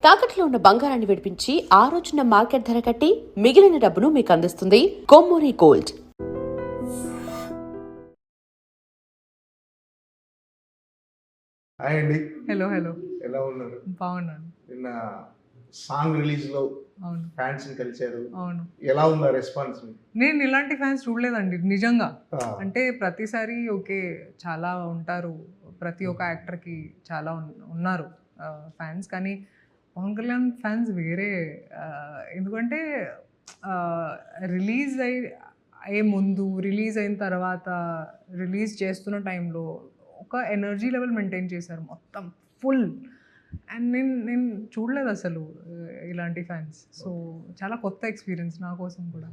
తాకట్లో ఉన్న బంగారాన్ని విడిపించి ఆ రోజున మార్కెట్ ధర కట్టి మిగిలిన డబ్బును మీకు అందిస్తుంది కొమ్మూరి గోల్డ్. హాయ్ అండి. హలో ఎలా ఉన్నారు? బాగున్నాను. నిన్న సాంగ్ రిలీజ్ లో అవును ఫ్యాన్స్ ని కలిశారు. అవును ఎలా ఉందా రెస్పాన్స్? నేను ఇలాంటి ఫ్యాన్స్ చూడలేదండి నిజంగా. అంటే ప్రతిసారి ఓకే చాలా ఉంటారు, ప్రతి ఒక్క యాక్టర్కి చాలా ఉన్నారు ఫ్యాన్స్, కానీ పవన్ కళ్యాణ్ ఫ్యాన్స్ వేరే. ఎందుకంటే రిలీజ్ అయ్యే ముందు, రిలీజ్ అయిన తర్వాత, రిలీజ్ చేస్తున్న టైంలో ఒక ఎనర్జీ లెవెల్ మెయింటైన్ చేశారు మొత్తం ఫుల్. అండ్ నేను చూడలేదు అసలు ఇలాంటి ఫ్యాన్స్. సో చాలా కొత్త ఎక్స్పీరియన్స్ నా కోసం కూడా.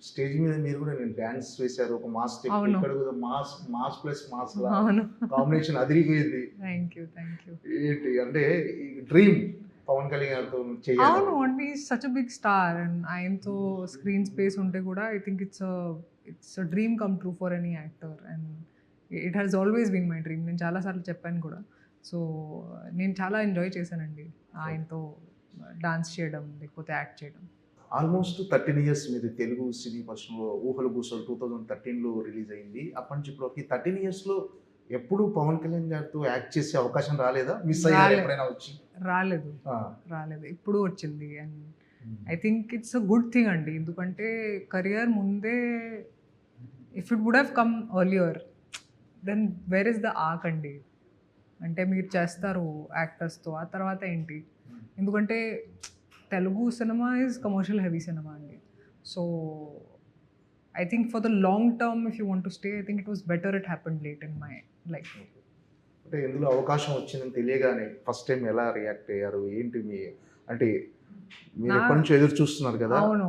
స్టేజ్ మీద మీరు కూడా నేను డాన్స్ వేశారు, ఒక మాస్ స్టెప్, ఇక్కడ కూడా mass mass plus mass combination అదిరిపోయింది. Thank you. ఏంటి అంటే ఈ డ్రీమ్ పవన్ కళ్యాణ్ గారితో చేయాలి. అవును, అంటే such a big star and ఆయనతో స్క్రీన్ స్పేస్ ఉంటే కూడా I think it's a dream come true for any actor. And it has always been my dream. నేను చాలాసార్లు చెప్పాను కూడా. సో నేను చాలా ఎంజాయ్ చేశానండి ఆయనతో డాన్స్ చేయడం, లేకపోతే యాక్ట్ చేయడం. ఆల్మోస్ట్ 13 years మీరు తెలుగు సినీ పరిశ్రమలో ఊహలు గూసలు 2013లో రిలీజ్ అయింది. అప్పటి నుంచి ఇప్పటికి 13 yearsలో ఎప్పుడు పవన్ కళ్యాణ్ గారితో యాక్ట్ చేసే అవకాశం రాలేదా? మిస్ అయ్యారు ఎప్పుడైనా వచ్చి? రాలేదు, ఇప్పుడు వచ్చింది. And I think it's a good thing అండి. ఎందుకంటే కెరియర్ ముందే, if it would have come earlier then where is the arc అండి. అంటే మీరు చేస్తారు యాక్టర్స్తో, ఆ తర్వాత ఏంటి? ఎందుకంటే Telugu cinema is commercial heavy cinema అండి. So I think for the long term if you want to stay, I think it was better it happened late in my life. అంటే ఎందులో అవకాశం వచ్చిందని తెలియగానే ఫస్ట్ టైం ఎలా రియాక్ట్ అయ్యారు? ఏంటి మీ అంటే మీరు ఎప్పటి నుంచి ఎదురు చూస్తున్నారు కదా? అవును,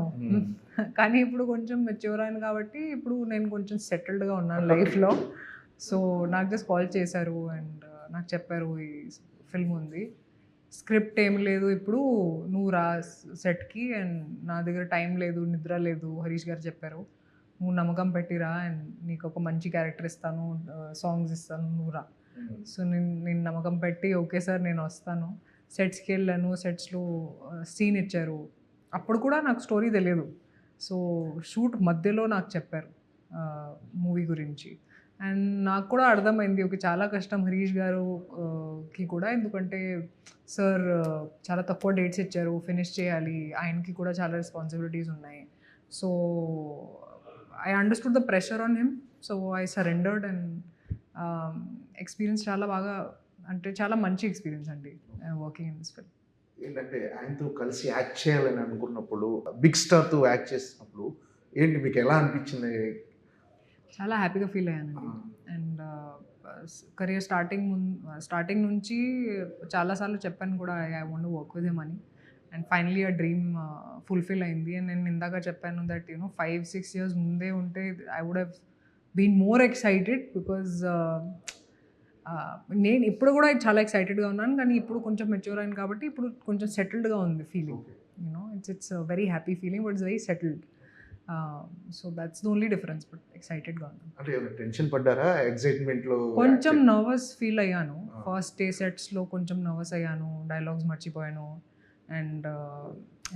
కానీ ఇప్పుడు కొంచెం మెచ్యూర్ అయింది కాబట్టి ఇప్పుడు నేను కొంచెం సెటిల్డ్గా ఉన్నాను లైఫ్లో. సో నాకు జస్ట్ కాల్ చేశారు అండ్ నాకు చెప్పారు ఈ ఫిల్మ్ ఉంది, స్క్రిప్ట్ ఏం లేదు, ఇప్పుడు నువ్వు రా సెట్కి, అండ్ నా దగ్గర టైం లేదు, నిద్ర లేదు, హరీష్ గారు చెప్పారు, నువ్వు నమ్మకం పెట్టిరా అండ్ నీకు ఒక మంచి క్యారెక్టర్ ఇస్తాను, సాంగ్స్ ఇస్తాను, నువ్వు రా. సో నేను నమ్మకం పెట్టి ఓకే సార్ నేను వస్తాను. సెట్స్కి వెళ్ళాను, సెట్స్లో సీన్ ఇచ్చారు. అప్పుడు కూడా నాకు స్టోరీ తెలియదు. సో షూట్ మధ్యలో నాకు చెప్పారు మూవీ గురించి. అండ్ నాకు కూడా అర్థమైంది ఓకే చాలా కష్టం హరీష్ గారుకి కూడా, ఎందుకంటే సార్ చాలా తక్కువ డేట్స్ ఇచ్చారు, ఫినిష్ చేయాలి, ఆయనకి కూడా చాలా రెస్పాన్సిబిలిటీస్ ఉన్నాయి. So I understood the pressure on him. So I surrendered and experience చాలా బాగా, అంటే చాలా మంచి ఎక్స్పీరియన్స్ అండి వర్కింగ్ ఇన్ దిస్ ఫిల్మ్. ఏంటంటే ఆయనతో కలిసి యాక్ట్ చేయాలని అనుకున్నప్పుడు, బిగ్ స్టార్తో యాక్ట్ చేసినప్పుడు ఏంటి మీకు ఎలా అనిపించింది? చాలా హ్యాపీగా ఫీల్ అయ్యానండి. అండ్ కెరియర్ స్టార్టింగ్ నుంచి చాలాసార్లు చెప్పాను కూడా I want to work with him అని. అండ్ ఫైనలీ ఆ డ్రీమ్ ఫుల్ఫిల్ అయింది. అండ్ నేను ఇందాక చెప్పాను దట్ 5-6 years ముందే ఉంటే I would have been more excited, because నేను ఇప్పుడు కూడా చాలా ఎక్సైటెడ్గా ఉన్నాను, కానీ ఇప్పుడు కొంచెం మెచ్యూర్ అయింది కాబట్టి ఇప్పుడు కొంచెం సెటిల్డ్గా ఉంది feeling. It's very happy feeling, but it's very settled. So that's the only difference. But ఎక్సైటెడ్గా ఉన్నాను. అంటే టెన్షన్ పడ్డారా? ఎక్సైట్మెంట్లో కొంచెం నర్వస్ ఫీల్ అయ్యాను. ఫస్ట్ డే సెట్స్లో కొంచెం నర్వస్ అయ్యాను, డైలాగ్స్ మర్చిపోయాను. అండ్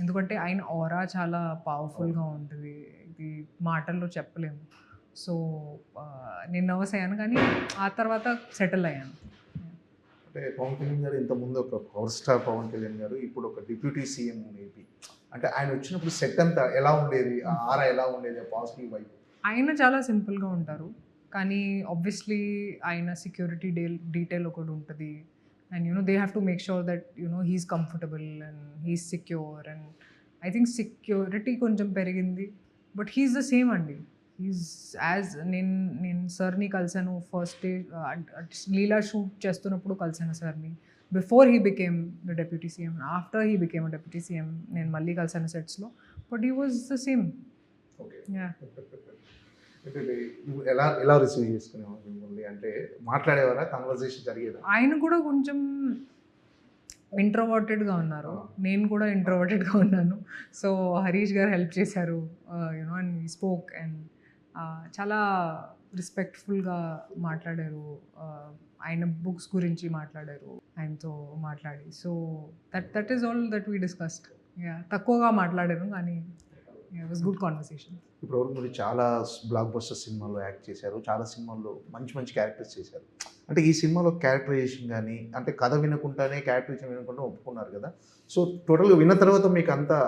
ఎందుకంటే ఆయన ఆరా చాలా పవర్ఫుల్గా ఉంటుంది, ఇది మాటల్లో చెప్పలేము. సో నేను నర్వస్ అయ్యాను, కానీ ఆ తర్వాత సెటిల్ అయ్యాను. అంటే పవన్ కళ్యాణ్ గారు ఇంతకుముందు ఒక పవర్ స్టార్ పవన్ కళ్యాణ్ గారు, ఇప్పుడు ఒక డిప్యూటీ సీఎం ఏపీ. అంటే ఆయన వచ్చినప్పుడు సెట్ అంతా ఎలా ఉండేది? ఆరా ఎలా ఉండేది? పాజిటివ్ వైపు. ఆయన చాలా సింపుల్గా ఉంటారు, కానీ ఆబ్వియస్లీ ఆయన సెక్యూరిటీ డీటెయిల్ ఒకటి ఉంటుంది. And they have to make sure that he's comfortable and he's secure. And I think security కొంచెం పెరిగింది, బట్ హీస్ ద సేమ్ అండి. హీస్ యాజ్ నేను సార్ని కలిసాను ఫస్ట్ డే లీలా షూట్ చేస్తున్నప్పుడు కలిసాను సార్ని, before he became the deputy CM. After he became a deputy CM నేను మళ్ళీ కలిసాను సెట్స్లో, but he was the same. ఎలా రిసీవ్ చేసుకునేవారు మిమ్మల్ని? అంటే మాట్లాడేవారా? కన్వర్జేషన్ జరిగేదా? ఆయన కూడా కొంచెం ఇంట్రోవర్టెడ్గా ఉన్నారు, నేను కూడా ఇంట్రోవర్టెడ్గా ఉన్నాను. సో హరీష్ గారు హెల్ప్ చేశారు, అండ్ వీ స్పోక్. అండ్ చాలా రెస్పెక్ట్ఫుల్గా మాట్లాడారు. ఆయన బుక్స్ గురించి మాట్లాడారు ఆయనతో మాట్లాడి. So that is all that we discussed. తక్కువగా మాట్లాడాను కానీ ఇట్ వాస్ గుడ్ కాన్వర్సేషన్. ఇప్పటివరకు మీరు చాలా బ్లాక్ బస్టర్ సినిమాల్లో యాక్ట్ చేశారు, చాలా సినిమాల్లో మంచి మంచి క్యారెక్టర్స్ చేశారు. అంటే ఈ సినిమాలో క్యారెక్టరైజేషన్ కానీ, అంటే కథ వినకుండానే క్యారెక్టరైజేషన్ వినకుండా ఒప్పుకున్నారు కదా. సో టోటల్గా విన్న తర్వాత మీకు అంతా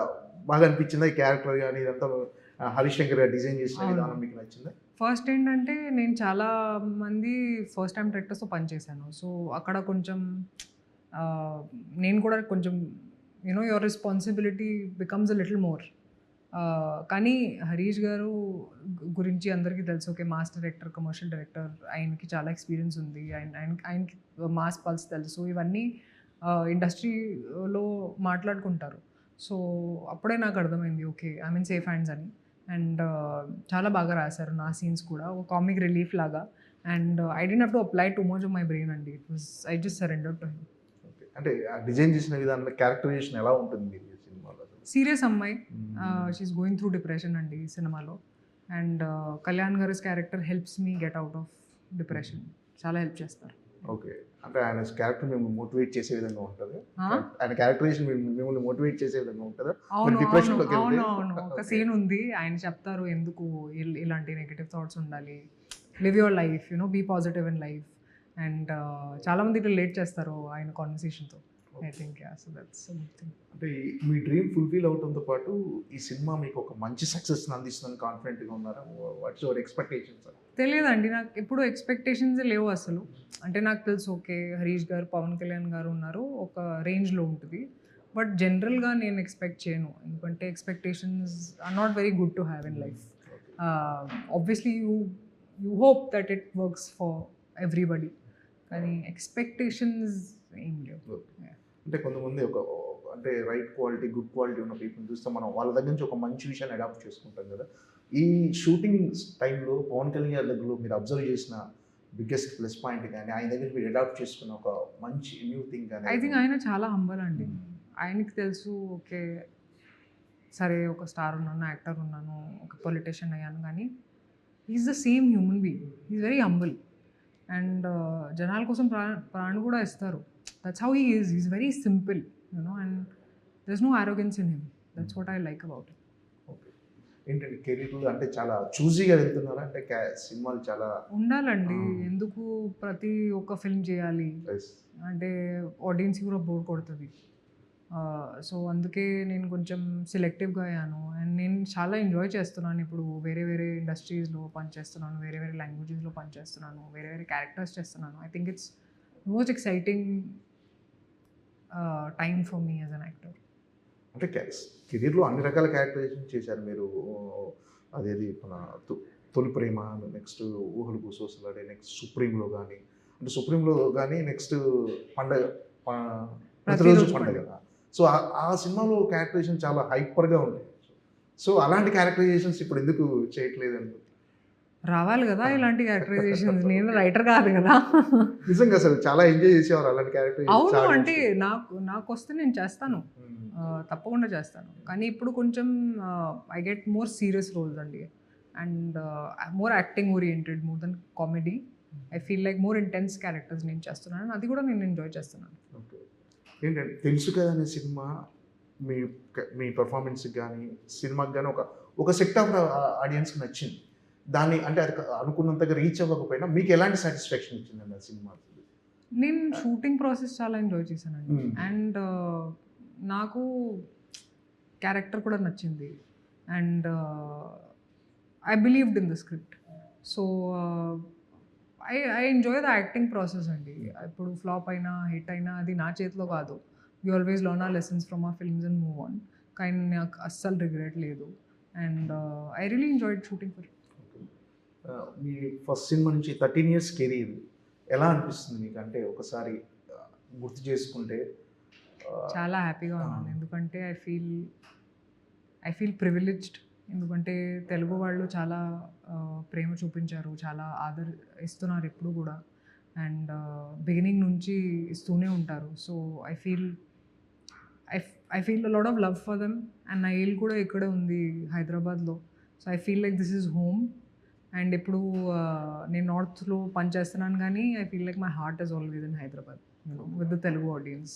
బాగా అనిపించిందా ఈ క్యారెక్టర్ కానీ ఇదంతా హరీష్ శంకర్ గారు డిజైన్ చేసిన విధానం మీకు నచ్చిందా? ఫస్ట్ ఏంటంటే నేను చాలా మంది ఫస్ట్ టైం డైరెక్టర్స్తో పనిచేశాను. సో అక్కడ కొంచెం నేను కూడా కొంచెం your responsibility becomes a little more. కానీ హరీష్ గారు గురించి అందరికీ తెలుసు, okay mass director, commercial director, ఆయనకి చాలా ఎక్స్పీరియన్స్ ఉంది, ఆయనకి మాస్ పల్స్ తెలుసు, ఇవన్నీ ఇండస్ట్రీలో మాట్లాడుకుంటారు. సో అప్పుడే నాకు అర్థమైంది okay I mean safe hands అని. అండ్ చాలా బాగా రాశారు నా సీన్స్ కూడా, ఒక కామిక్ రిలీఫ్ లాగా. And I don't have to apply too much of my brain అండి. It was I just surrender to him. అంటే డిజైన్ చేసిన విధానంలో క్యారెక్టరైజేషన్ ఎలా ఉంటుంది సినిమాలో? సీరియస్ అమ్మాయి, షీఈస్ గోయింగ్ త్రూ డిప్రెషన్ అండి ఈ సినిమాలో. అండ్ కళ్యాణ్ గారిస్ character helps me get out of depression, చాలా హెల్ప్ చేస్తారు. ఓకే, అంటే ఆయన క్యారెక్టర్ మిమ్మల్ని మోటివేట్ చేసే విధంగా ఉంటుంది, ఆయన క్యారెక్టరైజేషన్ మిమ్మల్ని మోటివేట్ చేసే విధంగా ఉంటుందా? అవును, ఒక సీన్ ఉంది, ఆయన చెప్తారు ఎందుకు ఇలాంటి నెగిటివ్ థాట్స్ ఉండాలి, live your life, be positive in life. And చాలా మంది రిలేట్ చేస్తారు ఆయన కాన్వర్సేషన్తో. I think so that's a good thing. అంటే మీ డ్రీమ్ ఫుల్ఫిల్ అవడంతో పాటు ఈ సినిమా మీకు ఒక మంచి సక్సెస్ అందిస్తుందని కాన్ఫిడెంట్గా ఉన్నారా? What's your expectations? తెలియదండి, నాకు ఎప్పుడు ఎక్స్పెక్టేషన్స్ లేవు అసలు. అంటే నాకు తెలుసు ఓకే హరీష్ గారు, పవన్ కళ్యాణ్ గారు ఉన్నారు, ఒక రేంజ్లో ఉంటుంది. బట్ జనరల్గా నేను ఎక్స్పెక్ట్ చేయను, ఎందుకంటే expectations are not very good to have in life. Obviously you hope that it works for everybody, కానీ ఎక్స్పెక్టేషన్స్ ఏం లేవు. అంటే కొంతమంది అంటే రైట్ క్వాలిటీ, గుడ్ క్వాలిటీ ఉన్న పీపుల్ చూస్తే మనం వాళ్ళ దగ్గర నుంచి ఒక మంచి విషయాన్ని అడాప్ట్ చేసుకుంటాం కదా. ఈ షూటింగ్ టైంలో పవన్ కళ్యాణ్ గారి దగ్గర మీరు అబ్జర్వ్ చేసిన బిగ్గెస్ట్ ప్లస్ పాయింట్ కానీ, ఆయన దగ్గర మీరు అడాప్ట్ చేసుకున్న ఒక మంచి న్యూ థింగ్ కానీ? ఐ థింక్ ఆయన చాలా హంబల్ అండి. ఆయనకి తెలుసు ఓకే సరే ఒక స్టార్ ఉన్నాను, యాక్టర్ ఉన్నాను, ఒక పొలిటీషియన్ అయ్యాను, కానీ is the same human being. Is very humble and జనాల కోసం ప్రాణం కూడా ఇస్తారు. That's how he is. Is very simple and there is no arrogance in him. That's what I like about it. Okay, ఏంటంటే కెరీర్లో అంటే చాలా చూజీగా వెళ్తున్నారా? అంటే సినిమాలు చాలా ఉండాలండి, ఎందుకు ప్రతి ఒక్క ఫిల్మ్ చేయాలి అంటే ఆడియన్స్కి కూడా బోర్ కొడుతుంది. సో అందుకే నేను కొంచెం సెలెక్టివ్గా అయ్యాను. అండ్ నేను చాలా ఎంజాయ్ చేస్తున్నాను ఇప్పుడు. వేరే వేరే ఇండస్ట్రీస్లో పనిచేస్తున్నాను, వేరే వేరే లాంగ్వేజెస్లో పనిచేస్తున్నాను, వేరే వేరే క్యారెక్టర్స్ చేస్తున్నాను. I think it's most exciting time for me as an actor. అంటే కెరీర్లో అన్ని రకాల క్యారెక్టరైజేషన్ చేశారు మీరు. అదేది మన తొలి ప్రేమ, నెక్స్ట్ ఊహలు గుసగుసలాడే, నెక్స్ట్ సుప్రీంలో కానీ, అంటే సుప్రీంలో కానీ నెక్స్ట్ పండగ, ప్రతిరోజు పండగ. సో ఆ సినిమాలో క్యారెక్టరైజేషన్ చాలా హైపర్గా ఉంది. సో అలాంటి క్యారెక్టరైజేషన్స్ ఇప్పుడు ఎందుకు చేయట్లేదు అని రావాలి కదా ఇలాంటి క్యారెక్టరైజేషన్స్. నేను రైటర్ కాదు కదా. నిజంగా అసలు చాలా ఎంజాయ్ చేసేవారు అలాంటి క్యారెక్టర్. అవును, అంటే నాకు వస్తే నేను చేస్తాను, తప్పకుండా చేస్తాను. కానీ ఇప్పుడు కొంచెం I get more serious roles అండి, and more acting oriented more then comedy. I feel like more intense characters నేను చేస్తున్నాను, అది కూడా నేను ఎంజాయ్ చేస్తున్నాను. ఏంటంటే తెలుసు కదా అనే సినిమా మీ పర్ఫార్మెన్స్కి కానీ సినిమాకి కానీ ఒక సెట్ ఆఫ్ ఆడియన్స్కి నచ్చింది. దాన్ని అంటే అది అనుకున్నంతగా రీచ్ అవ్వకపోయినా మీకు ఎలాంటి సాటిస్ఫాక్షన్ ఇచ్చిందండి ఆ సినిమా? నేను షూటింగ్ ప్రాసెస్ చాలా ఎంజాయ్ చేశానండి. అండ్ నాకు క్యారెక్టర్ కూడా నచ్చింది. And I believed in the script. So I enjoy the acting process అండి. ఇప్పుడు ఫ్లాప్ అయినా హిట్ అయినా అది నా చేతిలో కాదు. We always learn our lessons from our films and move on. కానీ నాకు అస్సలు రిగ్రెట్ లేదు. And I really enjoyed shooting for it. మీ ఫస్ట్ సినిమా నుంచి 13 years కెరీర్ ఎలా అనిపిస్తుంది మీకు? అంటే ఒకసారి గుర్తు చేసుకుంటే చాలా హ్యాపీగా ఉన్నాను, ఎందుకంటే ఐ ఫీల్ ప్రివిలేజ్డ్. ఎందుకంటే తెలుగు వాళ్ళు చాలా ప్రేమ చూపించారు, చాలా ఇస్తున్నారు ఇప్పుడు కూడా, అండ్ బిగినింగ్ నుంచి ఇస్తూనే ఉంటారు. So I feel a lot of love for them. And నా ఇల్లు కూడా ఇక్కడే ఉంది హైదరాబాద్లో. So I feel like this is home. And ఇప్పుడు నేను నార్త్లో పనిచేస్తున్నాను కానీ I feel like my heart is always in Hyderabad with the Telugu audience.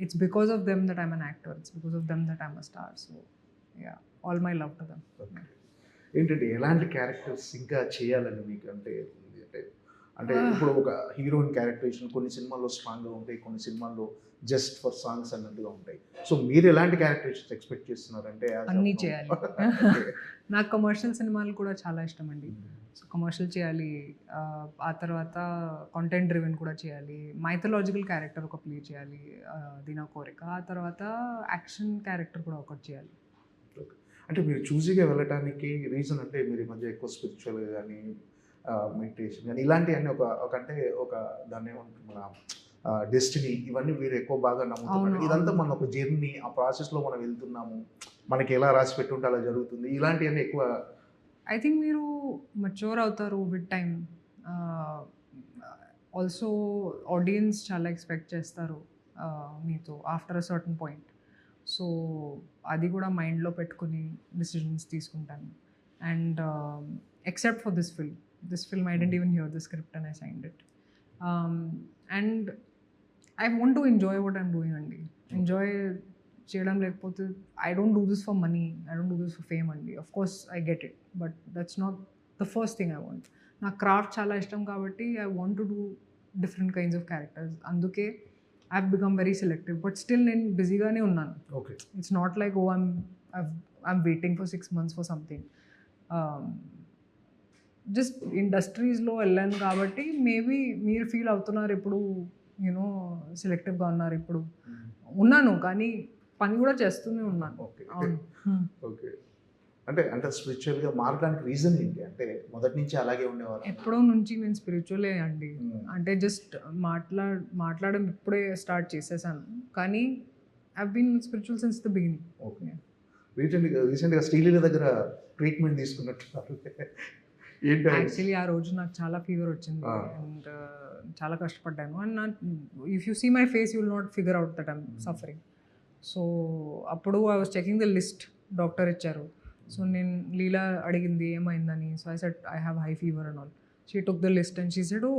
It's because of them that I'm an actor, it's because of them that I'm a star. So yeah, all my love to them. ఏంటంటే ఎలాంటి characters ఇంకా చేయాలని మీకు అంటే అంటే ఇప్పుడు ఒక heroine characterisation కొన్ని సినిమాల్లో స్ట్రాంగ్గా ఉంటాయి, కొన్ని సినిమాల్లో జస్ట్ ఫర్ సాంగ్స్ అన్నట్టుగా ఉంటాయి. సో మీరు ఎలాంటి క్యారెక్టరేషన్స్ ఎక్స్పెక్ట్ చేస్తున్నారంటే అన్నీ చేయాలి. నాకు కమర్షియల్ సినిమాలు కూడా చాలా ఇష్టం అండి. సో కమర్షియల్ చేయాలి, ఆ తర్వాత కాంటెంట్ డ్రివెన్ కూడా చేయాలి, మైథలాజికల్ క్యారెక్టర్ ఒక ప్లే చేయాలి, అది నా కోరిక. ఆ తర్వాత యాక్షన్ క్యారెక్టర్ కూడా ఒకటి చేయాలి. అంటే మీరు చూజీగా వెళ్ళటానికి రీజన్ అంటే మీరు ఈ మధ్య ఎక్కువ స్పిరిచువల్గా కానీ మెడిటేషన్ కానీ ఇలాంటివన్నీ అంటే ఒక దాన్ని ఏమంటారు మన డెస్టినీ, ఇవన్నీ మీరు ఎక్కువ బాగా నమ్ముతున్నారు. ఇదంతా మన ఒక జర్నీ, ఆ ప్రాసెస్లో మనం వెళ్తున్నాము, మనకి ఎలా రాసి పెట్టుంటే అలా జరుగుతుంది, ఇలాంటివన్నీ ఎక్కువ. ఐ థింక్ మీరు మెచ్యూర్ అవుతారు విత్ టైం. ఆల్సో ఆడియన్స్ చాలా ఎక్స్పెక్ట్ చేస్తారు మీతో after a certain point. So అది కూడా మైండ్లో పెట్టుకుని డిసిజన్స్ తీసుకుంటాను. And except for this film I didn't even hear the script and I signed it. And I want to enjoy what I'm doing అండి. Enjoy చేయడం లేకపోతే I don't do this for money, I don't do this for fame అండి. Of course I get it, but that's not the first thing I want. నాకు craft చాలా ఇష్టం కాబట్టి I want to do different kinds of characters. అందుకే I have become very selective. But still నేను బిజీగానే ఉన్నాను. Okay, it's not like oh I'm waiting for 6 months for something. Just ఇండస్ట్రీస్లో వెళ్ళాను కాబట్టి మేబీ మీరు ఫీల్ అవుతున్నారు ఇప్పుడు యూనో సెలెక్టివ్గా ఉన్నారు. ఇప్పుడు ఉన్నాను కానీ పని కూడా చేస్తూనే ఉన్నాను. Okay okay. అంటే స్పిరిచువల్గా మారడానికి రీజన్ ఏంటి? అంటే మొదటి నుంచి అలాగే ఉండేవారు? ఎప్పుడో నుంచి నేను స్పిరిచువలే అండి. అంటే జస్ట్ మాట్లాడడం ఇప్పుడే స్టార్ట్ చేసేసాను కానీ I been spiritual since the beginning. Okay. రీసెంట్గా శ్రీలీల దగ్గర ట్రీట్మెంట్ తీసుకున్నట్టున్నారు. ఏంటి? యాక్చువల్లీ ఆ రోజు నాకు చాలా ఫీవర్ వచ్చింది అండ్ చాలా కష్టపడ్డాను. And if you see my face you will not figure out that I'm suffering. So అప్పుడు I was checking the list doctor ఇచ్చారు. సో నేను లీలా అడిగింది ఏమైందని. So I said I have high fever and all. She took the list and she said, oh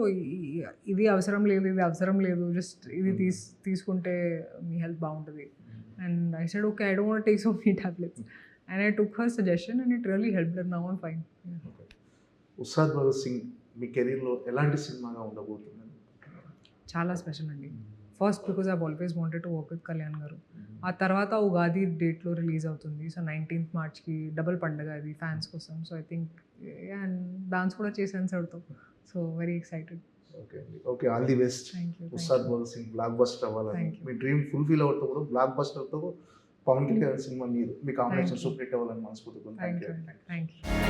ఇది అవసరం లేదు, ఇది అవసరం లేదు, జస్ట్ ఇది తీసుకుంటే మీ హెల్త్ బాగుంటుంది. And I said okay, I don't want take so many tablets. And I took her suggestion and it really helped and now I'm fine. Ustaad Bhagat Singh మీ కెరీర్లో ఎలాంటి సినిమాగా ఉండబోతుంది? చాలా స్పెషల్ అండి. First because I always wanted to work with Kalyan garu. ఆ తర్వాత ఉగాది డేట్లో రిలీజ్ అవుతుంది. సో 19th March డబుల్ పండుగ అది ఫ్యాన్స్ కోసం. So I think and dance కూడా చేశాను సార్తో. So very excited. ఓకే అండి, okay, all the best. Thank you. Ustaad Bhagat Singh blockbuster అవ్వాలని, Thank you. మీ డ్రీమ్ ఫుల్ఫిల్ అవుతూ కూడా బ్లాక్ బస్టర్తో పవన్ కళ్యాణ్ సినిమా మీరు మీ కాంబినేషన్ సూపర్ హిట్ అవ్వాలని మనస్ఫూర్తిగా. Thank you.